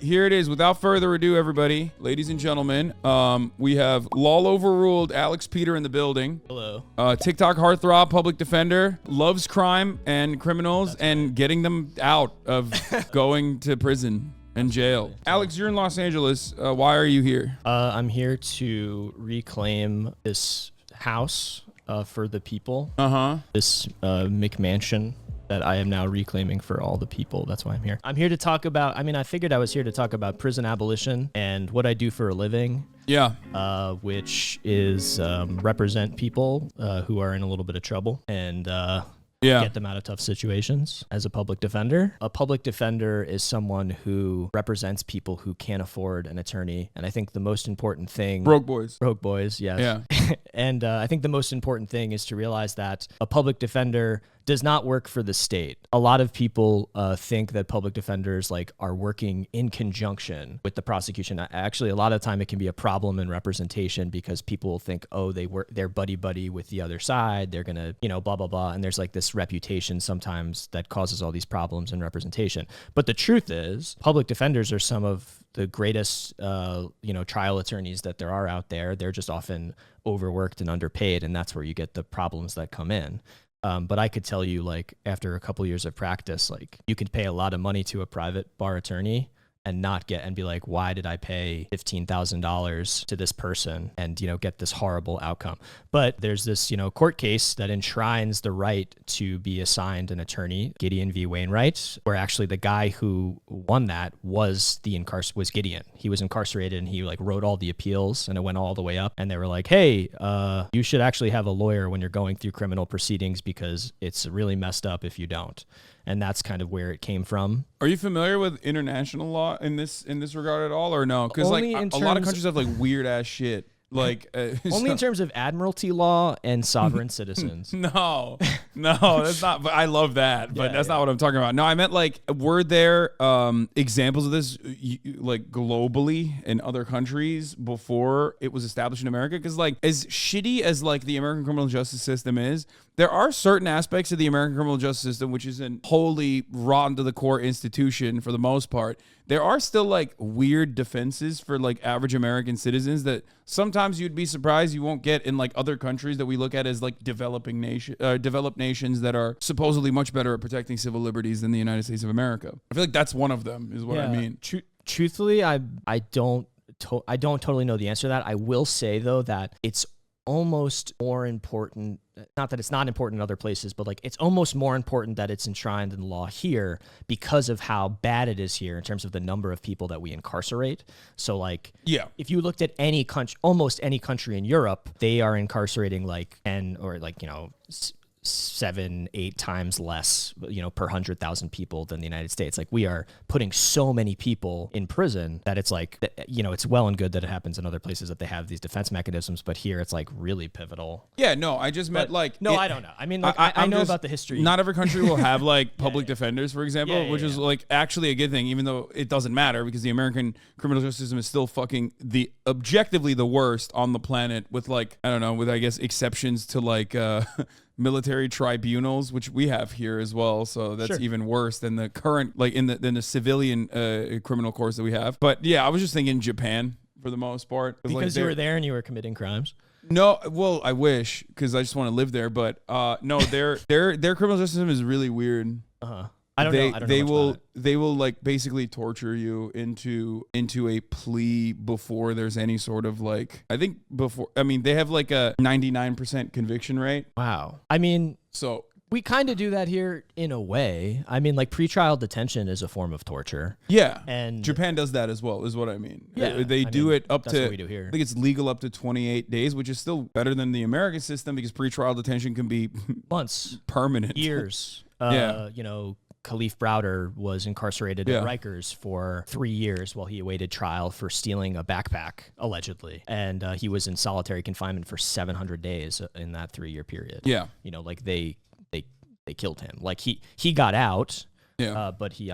Here it is. Without further ado, everybody, ladies and gentlemen, we have LolOverruled Alex Peter in the building. Hello. TikTok heartthrob, public defender, loves crime and criminals and getting them out of going to prison and jail. Alex, you're in Los Angeles. Why are you here? I'm here to reclaim this house for the people. This McMansion that I am now reclaiming for all the people. That's why I'm here. I'm here to talk about, I figured I was here to talk about prison abolition and what I do for a living. Yeah. Which is represent people who are in a little bit of trouble and get them out of tough situations. As a public defender is someone who represents people who can't afford an attorney. And I think the most important thing... Broke boys, yes. Yeah. And I think the most important thing is to realize that a public defender does not work for the state. A lot of people think that public defenders are working in conjunction with the prosecution. Actually, a lot of the time it can be a problem in representation because people will think, oh, they're buddy with the other side. They're gonna, blah, blah, blah. And there's this reputation sometimes that causes all these problems in representation. But the truth is, public defenders are some of the greatest, trial attorneys that there are out there. They're just often overworked and underpaid, and that's where you get the problems that come in. But I could tell you, after a couple years of practice, you could pay a lot of money to a private bar attorney and not get and be like, why did I pay $15,000 to this person and, get this horrible outcome? But there's this, court case that enshrines the right to be assigned an attorney, Gideon v. Wainwright, where actually the guy who won that was Gideon. He was incarcerated and he wrote all the appeals and it went all the way up. And they were like, hey, you should actually have a lawyer when you're going through criminal proceedings because it's really messed up if you don't. And that's kind of where it came from. Are you familiar with international law in this regard at all, or no? Because a lot of countries have weird ass shit. Only in terms of admiralty law and sovereign citizens. No, that's not. But I love that. But that's not what I'm talking about. No, I meant were there examples of this globally in other countries before it was established in America? Because as shitty as the American criminal justice system is, there are certain aspects of the American criminal justice system which is an wholly rotten to the core institution for the most part. There are still weird defenses for average American citizens that sometimes you'd be surprised you won't get in other countries that we look at as developed nations that are supposedly much better at protecting civil liberties than the United States of America. I feel that's one of them is what I mean. Truthfully, I don't totally know the answer to that. I will say though that it's almost more important, not that it's not important in other places, but it's almost more important that it's enshrined in law here because of how bad it is here in terms of the number of people that we incarcerate. So if you looked at any country, almost any country in Europe, they are incarcerating 10 or 7-8 times less, per 100,000 people than the United States. We are putting so many people in prison that it's it's well and good that it happens in other places that they have these defense mechanisms, but here it's really pivotal. Yeah, no, I just meant I don't know. I know about the history. Not every country will have public defenders, for example, which is actually a good thing, even though it doesn't matter because the American criminal justice system is still fucking objectively the worst on the planet with I guess exceptions to military tribunals, which we have here as well, so that's even worse than the current than the civilian criminal courts that we have. But yeah, I was just thinking Japan for the most part because you were there and you were committing crimes. No, well, I wish because I just want to live there, but no, their criminal justice system is really weird. I don't know. They will basically torture you into a plea before there's any sort of they have a 99% conviction rate. Wow. So we kind of do that here in a way. Pretrial detention is a form of torture. Yeah. And Japan does that as well, is what I mean. Yeah. They do it up that's to, what we do here. I think it's legal up to 28 days, which is still better than the American system because pretrial detention can be months, permanent. Years. Khalif Browder was incarcerated at Rikers for 3 years while he awaited trial for stealing a backpack, allegedly. And he was in solitary confinement for 700 days in that 3-year period. Yeah. They killed him. He got out, Yeah. but he,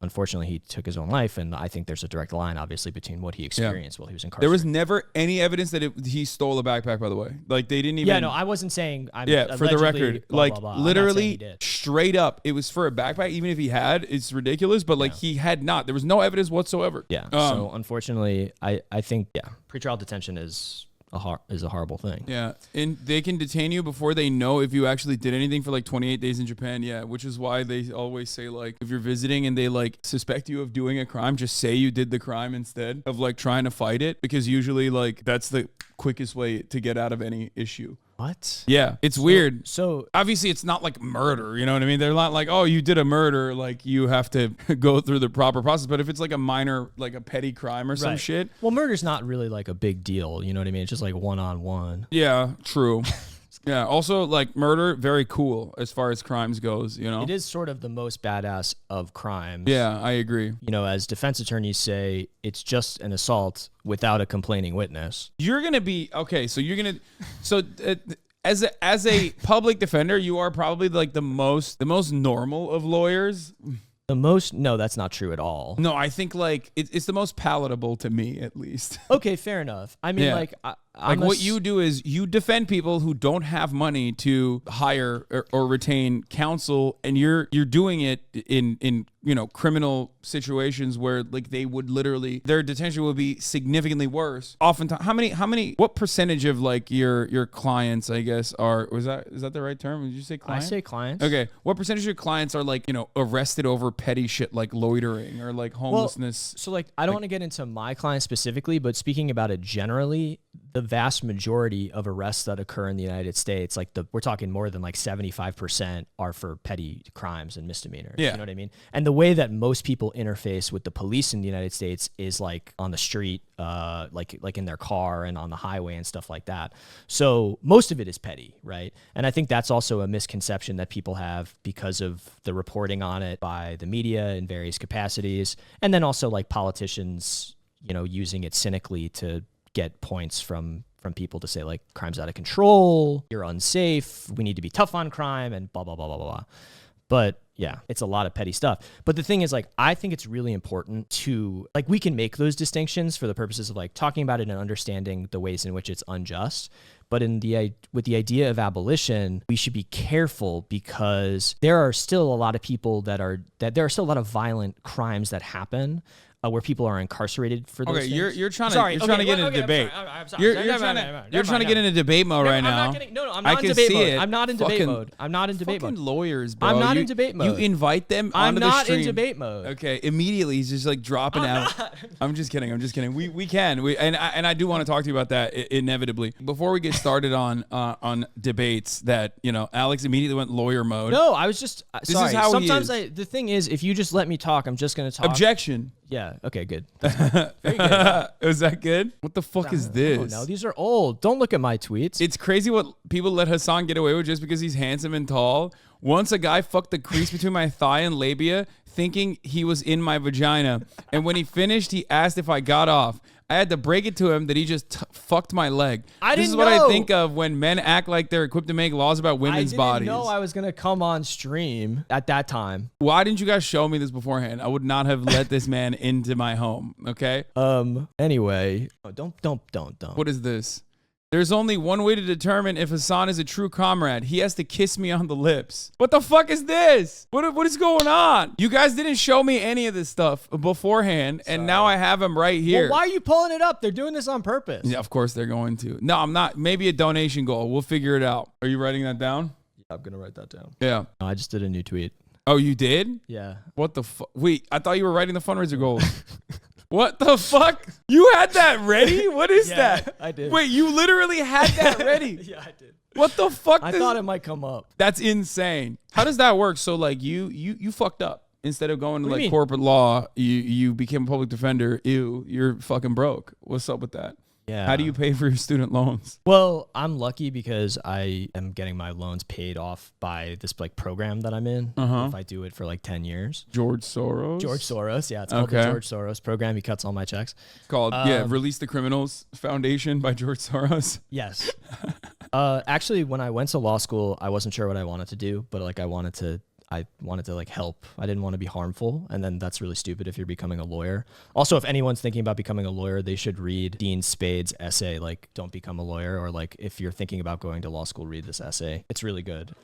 unfortunately, he took his own life. And I think there's a direct line, obviously, between what he experienced while he was incarcerated. There was never any evidence that he stole a backpack, by the way. Like, they didn't even. Yeah, no, I wasn't saying. For the record, blah, like, blah, blah. literally straight up, it was for a backpack. Even if he had, it's ridiculous. But like, he had not. There was no evidence whatsoever. Yeah. So unfortunately, I think pretrial detention is a horrible thing. Yeah, and they can detain you before they know if you actually did anything for like 28 days in Japan. Yeah, which is why they always say, like, if you're visiting and they like suspect you of doing a crime, just say you did the crime instead of like trying to fight it, because usually like that's the quickest way to get out of any issue. What? Yeah, it's weird. So obviously it's not like murder, you know what I mean? They're not like, oh, you did a murder, like you have to go through the proper process. But if it's like a minor, like a petty crime or some shit. Well, murder's not really like a big deal, you know what I mean? It's just like one-on-one. Yeah, true. Yeah, also like murder, very cool as far as crimes goes, you know? It is sort of the most badass of crimes. Yeah, I agree. You know, as defense attorneys say, it's just an assault without a complaining witness. You're going to be, okay, so you're going to, so as a public defender, you are probably like the most normal of lawyers. No, that's not true at all. No, I think like it's the most palatable to me, at least. Okay, fair enough. I mean, like, what you do is you defend people who don't have money to hire or retain counsel, and you're doing it in you know, criminal situations where like they would literally, their detention would be significantly worse. Oftentimes, what percentage of like your clients, I guess, is that the right term? Did you say clients? I say clients. Okay, what percentage of your clients are like, you know, arrested over petty shit like loitering or like homelessness? Well, so like I don't want to get into my clients specifically, but speaking about it generally, the vast majority of arrests that occur in the United States, like we're talking more than like 75% are for petty crimes and misdemeanors. Yeah. You know what I mean? And the way that most people interface with the police in the United States is like on the street, like in their car and on the highway and stuff like that. So most of it is petty, right? And I think that's also a misconception that people have because of the reporting on it by the media in various capacities. And then also like politicians, you know, using it cynically to get points from people to say like crime's out of control, you're unsafe, we need to be tough on crime, and blah, blah, blah, blah, blah. But yeah, it's a lot of petty stuff. But the thing is, like, I think it's really important to, like, we can make those distinctions for the purposes of like talking about it and understanding the ways in which it's unjust. But with the idea of abolition, we should be careful because there are still a lot of people there are still a lot of violent crimes that happen where people are incarcerated for those things. You're trying to get in a debate. You're trying to get in a debate mode right now. I'm not in debate mode. I'm not in debate mode. I'm not in debate mode. Fucking lawyers, bro. I'm not in debate mode. You invite them I'm onto the not stream. in debate mode. Okay, immediately he's just like dropping out. I'm just kidding. We can. And I do want to talk to you about that inevitably. Before we get started on debates, that, you know, Alex immediately went lawyer mode. No, I was just sorry. Is how sometimes the thing is, if you just let me talk, I'm just going to talk. Objection. Yeah. Okay. Good. Very good. Is that good? What the fuck is this? Oh, no, these are old. Don't look at my tweets. It's crazy what people let Hasan get away with just because he's handsome and tall. Once a guy fucked the crease between my thigh and labia, thinking he was in my vagina, and when he finished, he asked if I got off. I had to break it to him that he just fucked my leg. This is what I think of when men act like they're equipped to make laws about women's bodies. I didn't know I was going to come on stream at that time. Why didn't you guys show me this beforehand? I would not have let this man into my home, okay? Anyway, don't. What is this? There's only one way to determine if Hasan is a true comrade. He has to kiss me on the lips. What the fuck is this? What is going on? You guys didn't show me any of this stuff beforehand, and now I have him right here. Well, why are you pulling it up? They're doing this on purpose. Yeah, of course they're going to. No, I'm not. Maybe a donation goal. We'll figure it out. Are you writing that down? Yeah, I'm going to write that down. Yeah. No, I just did a new tweet. Oh, you did? Yeah. What the fuck? Wait, I thought you were writing the fundraiser goals. What the fuck? You had that ready? What is that? I did. Wait, you literally had that ready? Yeah, I did. What the fuck? I thought it might come up. That's insane. How does that work? So like you fucked up. Instead of going to like corporate law, you became a public defender. Ew, you're fucking broke. What's up with that? Yeah. How do you pay for your student loans? Well, I'm lucky because I am getting my loans paid off by this like program that I'm in. If I do it for like 10 years. George Soros? George Soros. Yeah, it's called the George Soros program. He cuts all my checks. It's called, Release the Criminals Foundation by George Soros. Yes. Actually, when I went to law school, I wasn't sure what I wanted to do, but like I I wanted to like help. I didn't want to be harmful. And then that's really stupid if you're becoming a lawyer. Also, if anyone's thinking about becoming a lawyer, they should read Dean Spade's essay, like Don't Become a Lawyer, or like if you're thinking about going to law school, read this essay. It's really good.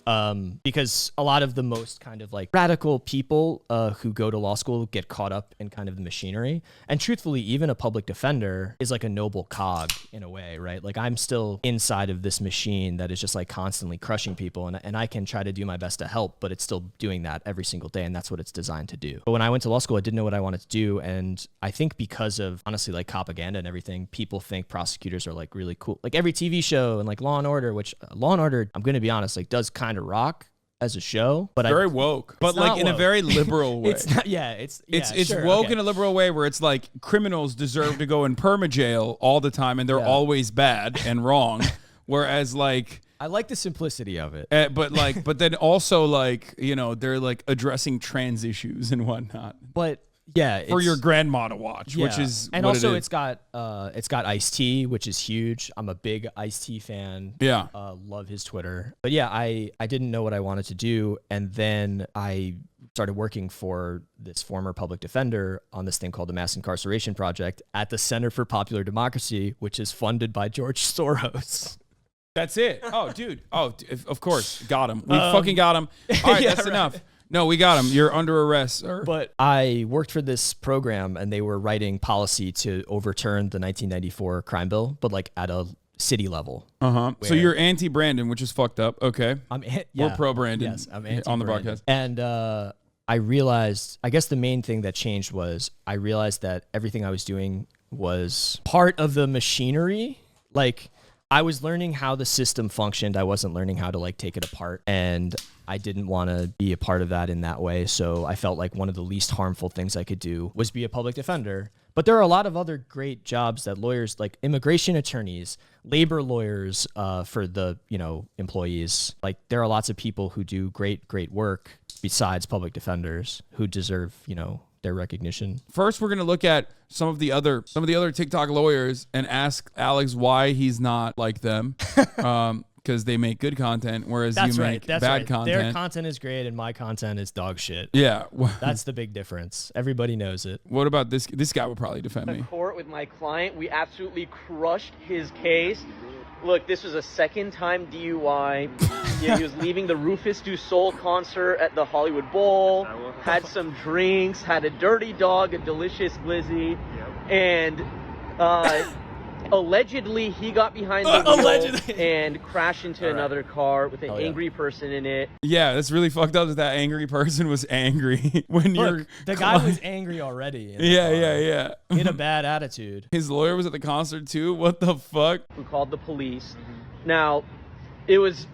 Because a lot of the most kind of like radical people who go to law school get caught up in kind of the machinery. And truthfully, even a public defender is like a noble cog in a way, right? Like I'm still inside of this machine that is just like constantly crushing people, and I can try to do my best to help, but it's still doing that every single day, and that's what it's designed to do. But when I went to law school, I didn't know what I wanted to do, and I think because of honestly like propaganda and everything, people think prosecutors are like really cool. Like every TV show and like Law and Order, which Law and Order, I'm going to be honest, like does kind of rock as a show, but very woke, but like in a very liberal way. It's not, it's sure, woke in a liberal way where it's like criminals deserve to go in perma jail all the time, and they're always bad and wrong. Whereas like, I like the simplicity of it. But then also like, you know, they're like addressing trans issues and whatnot. But yeah, for your grandma to watch, which is, and also it's got Ice-T, which is huge. I'm a big Ice-T fan. Yeah, love his Twitter. But yeah, I didn't know what I wanted to do, and then I started working for this former public defender on this thing called the Mass Incarceration Project at the Center for Popular Democracy, which is funded by George Soros. That's it. Oh, dude. Oh, of course. Got him. We fucking got him. All right, that's enough. No, we got him. You're under arrest, sir. But I worked for this program, and they were writing policy to overturn the 1994 crime bill, but like at a city level. So you're anti-Brandon, which is fucked up. Okay. We're pro-Brandon. Yes, I'm anti-Brandon. On the broadcast. And I realized, I guess the main thing that changed was I realized that everything I was doing was part of the machinery. Like, I was learning how the system functioned. I wasn't learning how to like take it apart, and I didn't want to be a part of that in that way. So I felt like one of the least harmful things I could do was be a public defender. But there are a lot of other great jobs that lawyers, like immigration attorneys, labor lawyers for the, you know, employees. Like there are lots of people who do great work besides public defenders who deserve, you know, their recognition. First, we're going to look at some of the other TikTok lawyers and ask Alex why he's not like them. Because they make good content, whereas you make bad content. Their content is great, and my content is dog shit. Yeah. That's the big difference. Everybody knows it. What about this? This guy would probably defend me. In court with my client, we absolutely crushed his case. Look, this was a second-time DUI. Yeah, he was leaving the Rufus Du Sol concert at the Hollywood Bowl, had some drinks, had a dirty dog, a delicious glizzy, and allegedly he got behind the wheel and crashed into another car with an angry person in it. Yeah, that's really fucked up that angry person was angry when the guy was angry already. Yeah. He had a bad attitude. His lawyer was at the concert too. What the fuck? We called the police. Now, it was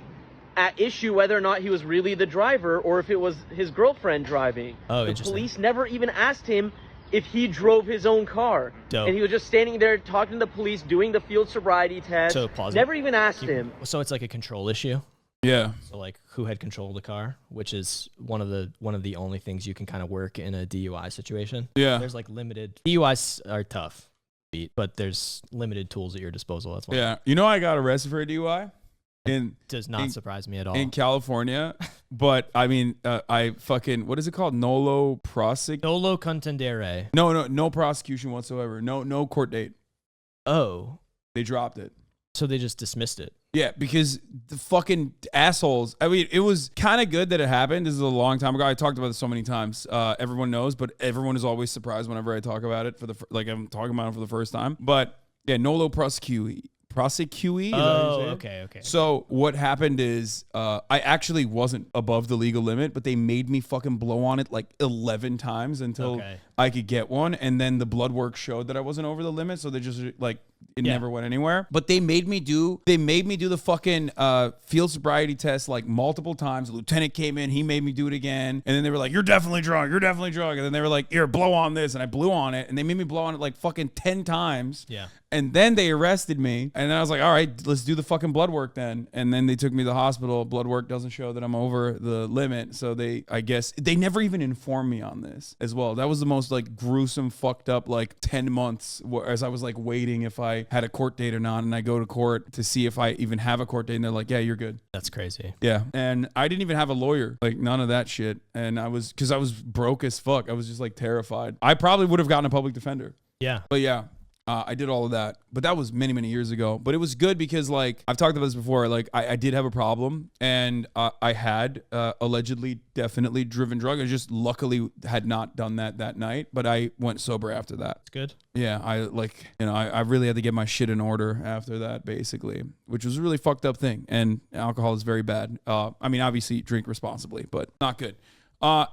at issue whether or not he was really the driver or if it was his girlfriend driving. Oh, the police never even asked him if he drove his own car. Dope. And he was just standing there talking to the police, doing the field sobriety test. So pause. Never even asked him. So it's like a control issue. Yeah. So like who had control of the car, which is one of the only things you can kind of work in a DUI situation. Yeah. There's like limited DUIs are tough, but there's limited tools at your disposal. That's why. Yeah. You know, I got arrested for a DUI. Does not surprise me at all. In California, but I mean, I fucking, what is it called? Nolo contendere. No prosecution whatsoever. No court date. Oh. They dropped it. So they just dismissed it. Yeah, because the fucking assholes. I mean, it was kind of good that it happened. This is a long time ago. I talked about this so many times. Everyone knows, but everyone is always surprised whenever I talk about it I'm talking about it for the first time. But yeah, Nolo prosecutee. Okay. So what happened is I actually wasn't above the legal limit, but they made me fucking blow on it like 11 times until I could get one. And then the blood work showed that I wasn't over the limit. So they just like, it never went anywhere. But they made me do the fucking field sobriety test like multiple times. The lieutenant came in, he made me do it again. And then they were like, you're definitely drunk. And then they were like, here, blow on this. And I blew on it. And they made me blow on it like fucking 10 times. Yeah. And then they arrested me. And then I was like, all right, let's do the fucking blood work then. And then they took me to the hospital. Blood work doesn't show that I'm over the limit. So I guess they never even informed me on this as well. That was the most most like gruesome, fucked up like 10 months as I was like waiting if I had a court date or not. And I go to court to see if I even have a court date. And they're like, yeah, you're good. That's crazy. Yeah. And I didn't even have a lawyer, like none of that shit. And because I was broke as fuck. I was just like terrified. I probably would have gotten a public defender. Yeah. But yeah. I did all of that, but that was many, many years ago. But it was good because, like, I've talked about this before. Like, I did have a problem, and I had allegedly, definitely driven drunk. I just luckily had not done that night, but I went sober after that. It's good. Yeah, I really had to get my shit in order after that, basically, which was a really fucked up thing. And alcohol is very bad. I mean, obviously, drink responsibly, but not good.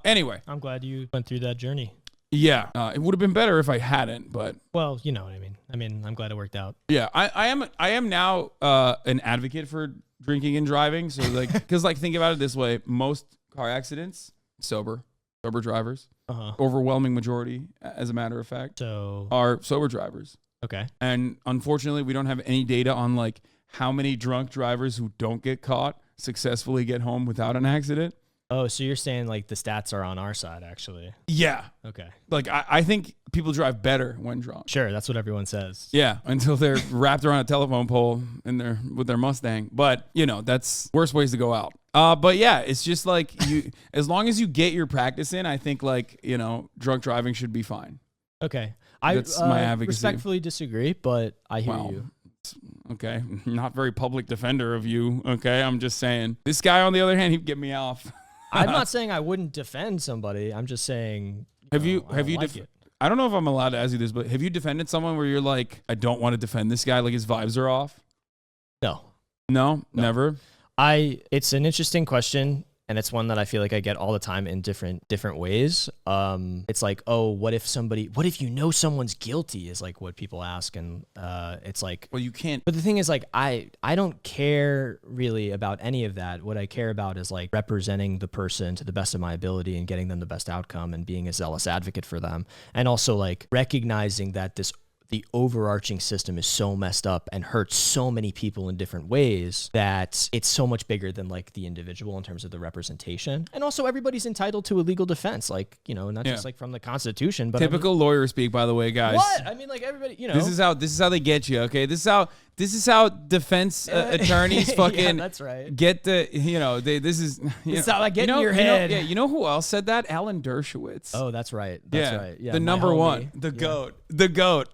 Anyway, I'm glad you went through that journey. Yeah, it would have been better if I hadn't, but well, you know what I mean. I'm glad it worked out. Yeah, I am now an advocate for drinking and driving. So like, because like think about it this way: most car accidents, sober drivers, overwhelming majority, as a matter of fact, are sober drivers. Okay, and unfortunately, we don't have any data on like how many drunk drivers who don't get caught successfully get home without an accident. Oh, so you're saying like the stats are on our side, actually? Yeah. Okay. Like I think people drive better when drunk. Sure, that's what everyone says. Yeah, until they're wrapped around a telephone pole with their Mustang. But you know, that's worst ways to go out. But yeah, it's just like as long as you get your practice in, I think like drunk driving should be fine. Okay, That's my advocacy. Respectfully disagree, but I hear you. Okay, not very public defender of you. Okay, I'm just saying this guy on the other hand, he'd get me off. I'm not saying I wouldn't defend somebody. I'm just saying. Have you I don't know if I'm allowed to ask you this, but have you defended someone where you're like, I don't want to defend this guy, like his vibes are off? No, never. It's an interesting question, and it's one that I feel like I get all the time in different ways. It's like, oh, what if someone's guilty is like what people ask. And it's like, well, you can't. But the thing is like, I don't care really about any of that. What I care about is like representing the person to the best of my ability and getting them the best outcome and being a zealous advocate for them. And also like recognizing that the overarching system is so messed up and hurts so many people in different ways that it's so much bigger than like the individual in terms of the representation. And also everybody's entitled to a legal defense, like, not just like from the Constitution, but typical lawyer speak, by the way, guys. What? I mean, like everybody, This is how they get you, okay? This is how defense attorneys fucking yeah, that's right. Get the, this is how I get in your head. You know who else said that? Alan Dershowitz. Oh, that's right. That's right. Yeah. The number one, the GOAT. The GOAT.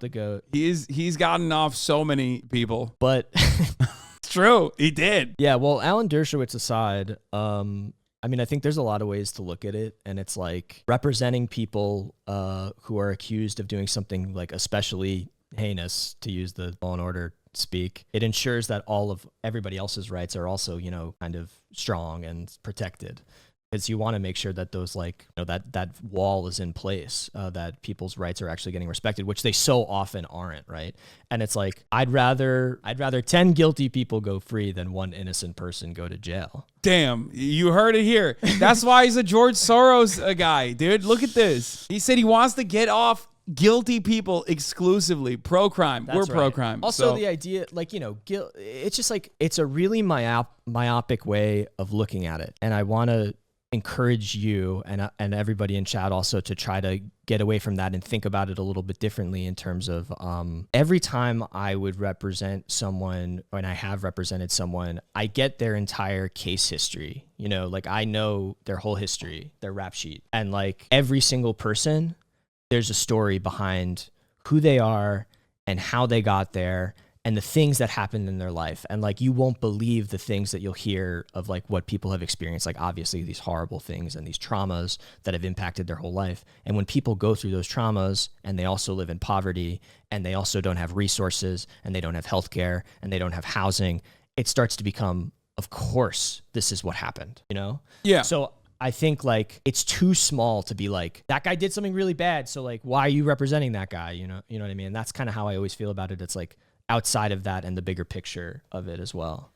He's gotten off so many people. But it's true. He did. Yeah, well, Alan Dershowitz aside, I mean, I think there's a lot of ways to look at it, and it's like representing people who are accused of doing something like especially heinous, to use the Law and Order speak. It ensures that all of everybody else's rights are also, kind of strong and protected. Because you want to make sure that those that wall is in place, that people's rights are actually getting respected, which they so often aren't, right? And it's like I'd rather 10 guilty people go free than one innocent person go to jail. Damn, you heard it here. That's why he's a George Soros guy, dude. Look at this. He said he wants to get off guilty people exclusively. Pro-crime. We're pro-crime. Also, the idea, guilt. It's just like it's a really myopic way of looking at it, and I want to encourage you and everybody in chat also to try to get away from that and think about it a little bit differently in terms of every time I would represent someone, and I have represented someone, I get their entire case history, like I know their whole history, their rap sheet, and like every single person, there's a story behind who they are and how they got there and the things that happened in their life. And like, you won't believe the things that you'll hear of like what people have experienced, like obviously these horrible things and these traumas that have impacted their whole life. And when people go through those traumas and they also live in poverty and they also don't have resources and they don't have healthcare and they don't have housing, it starts to become, of course, this is what happened, Yeah. So I think like it's too small to be like, that guy did something really bad, so like, why are you representing that guy? You know what I mean? And that's kind of how I always feel about it. It's like, outside of that and the bigger picture of it as well.